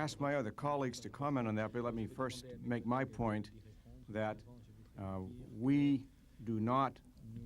ask my other colleagues to comment on that, but let me first make my point that we do not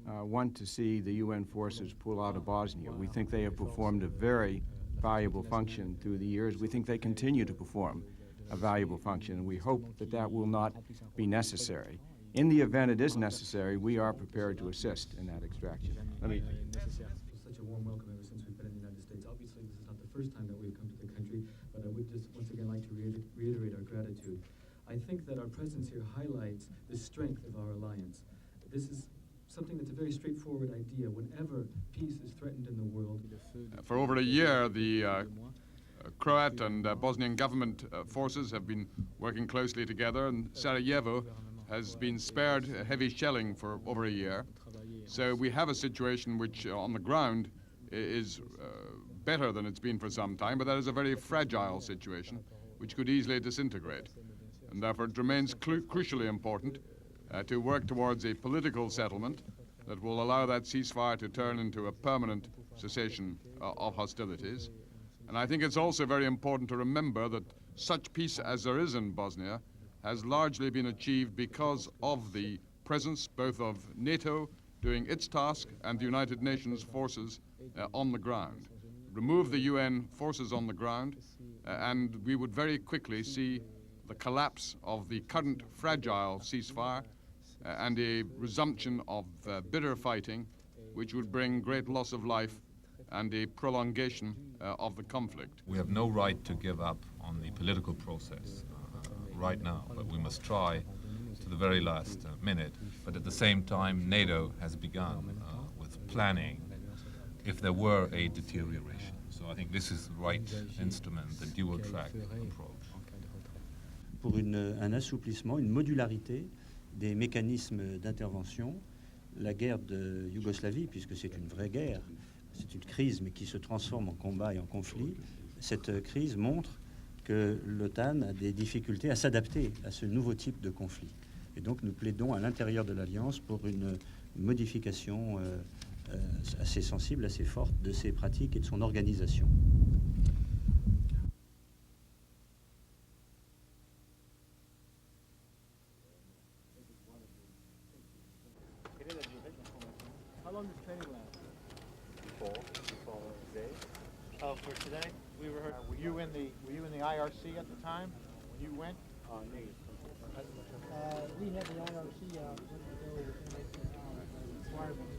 want to see the UN forces pull out of Bosnia. We think they have performed a very valuable function through the years. We think they continue to perform a valuable function, and we hope that that will not be necessary. In the event it is necessary, we are prepared to assist in that extraction. Such a warm welcome ever since we've been in the United States. Obviously, this is not the first time that we've come to the country, but I would just once again like to reiterate our gratitude. I think that our presence here highlights the strength of our alliance. This is something that's a very straightforward idea. Whenever peace is threatened in the world. For over a year, the Croat and Bosnian government forces have been working closely together, and Sarajevo has been spared heavy shelling for over a year. So we have a situation which on the ground is better than it's been for some time, but that is a very fragile situation which could easily disintegrate. And therefore it remains crucially important to work towards a political settlement that will allow that ceasefire to turn into a permanent cessation of hostilities. And I think it's also very important to remember that such peace as there is in Bosnia has largely been achieved because of the presence both of NATO doing its task and the United Nations forces on the ground. Remove the UN forces on the ground and we would very quickly see the collapse of the current fragile ceasefire and a resumption of bitter fighting, which would bring great loss of life and a prolongation of the conflict. We have no right to give up on the political process right now, but we must try to the very last minute. But at the same time, NATO has begun with planning if there were a deterioration. So I think this is the right instrument, the dual-track approach. Pour un assouplissement, une modularité des mécanismes d'intervention, la guerre de Yougoslavie, puisque c'est une vraie guerre, c'est une crise mais qui se transforme en combat et en conflit, cette crise montre que l'OTAN a des difficultés à s'adapter à ce nouveau type de conflit. Et donc nous plaidons à l'intérieur de l'Alliance pour une modification assez sensible, assez forte de ses pratiques et de son organisation. How long does training last? Before today. Oh, for today? Were you in the IRC at the time when you went? No. We had the IRC when we go requirements.